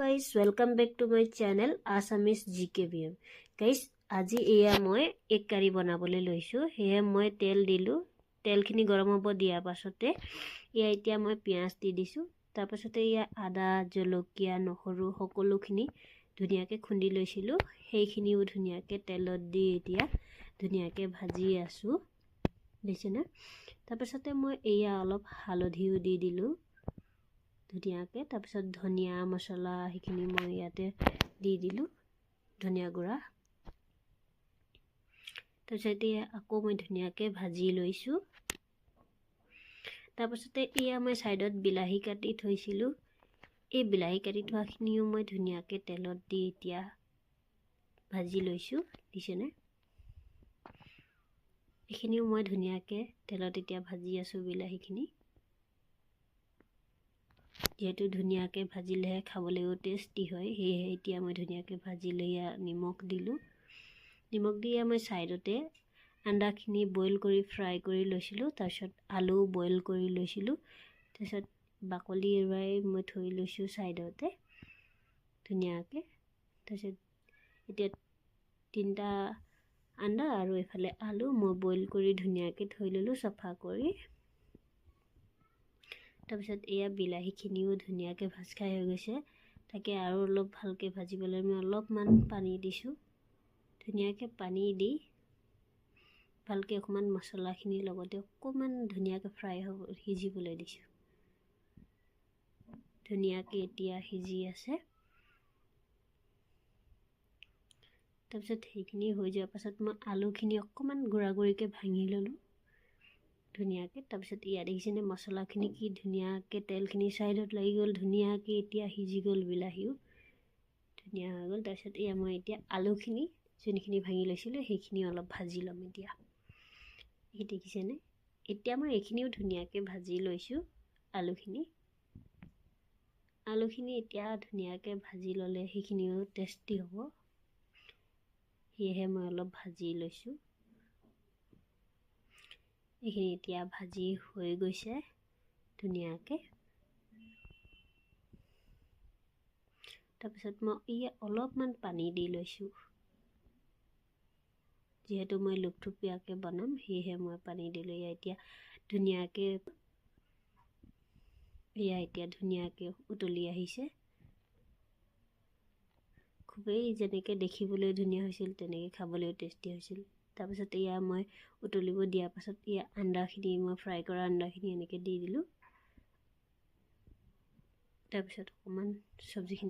guys, welcome back to my channel Assamese GKBM. Guys, আজি এয়া মই এক কাৰি বনাবলৈ লৈছো। হেয়া মই তেল দিলো, তেলখিনি গৰম হ'ব দিয়াৰ পাছতে এয়া এতিয়া মই পিয়াজ দি দিছো। তাৰ পাছতে এয়া আদা, জলকীয়া, নহৰু সকলোখিনি ধুনিয়াকে খুন্দি লৈছিলো। সেইখিনিও ধুনিয়াকে তেলত দি এতিয়া ধুনিয়াকে ভাজি আছো। দেখিছেনে? তাৰ পাছতে মই এয়া অলপ হালধিও দি দিলো ধুনিয়াকে। তাৰ পিছত ধনিয়া মছলা সেইখিনি মই ইয়াতে দি দিলো, ধনিয়া গুড়া। তাৰপিছতে আকৌ মই ধুনিয়াকে ভাজি লৈছো। তাৰপিছতে এয়া মই সাইডত বিলাহী কাটি থৈছিলো। এই বিলাহী কাটি থোৱাখিনিও মই ধুনিয়াকে তেলত দি এতিয়া ভাজি লৈছো। দিছেনে? এইখিনিও মই ধুনিয়াকে তেলত এতিয়া ভাজি আছো বিলাহীখিনি। যেহেতু ধুনিয়াকে ভাজিলেহে খাবলৈও টেষ্টি হয়, সেয়ে এতিয়া মই ধুনিয়াকে ভাজি লৈ নিমখ দিলো। নিমখ দি মই সাইডতে আন্দাখিনি বইল কৰি ফ্ৰাই কৰি লৈছিলো। তাৰপিছত আলু বইল কৰি লৈছিলো। তাৰপিছত বাকলি এৰুৱাই মই থৈ লৈছো সাইডতে ধুনিয়াকে। তাৰপিছত এতিয়া তিনটা আন্দা আৰু এফালে আলু মই বইল কৰি ধুনিয়াকে থৈ ললো সফা কৰি। তাৰপিছত এয়া বিলাহীখিনিও ধুনিয়াকে ভাজ খাই হৈ গৈছে। তাকে আৰু অলপ ভালকে ভাজিবলৈ মই অলপমান পানী দিছো। ধুনিয়াকে পানী দি ভালকে অকমান মছলাখিনিৰ লগতে অকমান ধুনিয়াকে ফ্ৰাই হ'ব সিজিবলৈ দিছো। ধুনিয়াকে এতিয়া সিজি আছে। তাৰপিছত সেইখিনি হৈ যোৱাৰ পাছত মই আলুখিনি অকমান গুড়াগুড়িকে ভাঙি ললো ধুনিয়াকে। তাৰপিছত ইয়া দেখিছেনে মছলাখিনি কি ধুনিয়াকে তেলখিনি সাইডত লাগি গ'ল। ধুনিয়াকে এতিয়া সিজি গ'ল, বিলাহীও ধুনিয়া হৈ গ'ল। তাৰপিছত এয়া মই এতিয়া আলুখিনি যোনখিনি ভাঙি লৈছিলো সেইখিনি অলপ ভাজি ল'ম এতিয়া। এই দেখিছেনে? এতিয়া মই এইখিনিও ধুনিয়াকে ভাজি লৈছো আলুখিনি। আলুখিনি এতিয়া ধুনিয়াকে ভাজি ল'লে সেইখিনিও টেষ্টি হ'ব। সেয়েহে মই অলপ ভাজি লৈছো। এইখিনি এতিয়া ভাজি হৈ গৈছে ধুনিয়াকে। তাৰপিছত মই অলপমান পানী দি লৈছো। যেহেতু মই লুপথুপীয়াকে বনাম সেয়েহে মই পানী দিলো। এতিয়া ধুনিয়াকে উতলি আহিছে। খুবেই যেনেকে দেখিবলৈ ধুনীয়া হৈছিল তেনেকে খাবলৈও টেষ্টি হৈছিল। তাৰপিছত এয়া মই উতলিব দিয়াৰ পাছত এয়া আন্দাখিনি মই ফ্ৰাই কৰা আন্দাখিনি এনেকে দি দিলো। তাৰপিছত অকমান চব্জিখিনি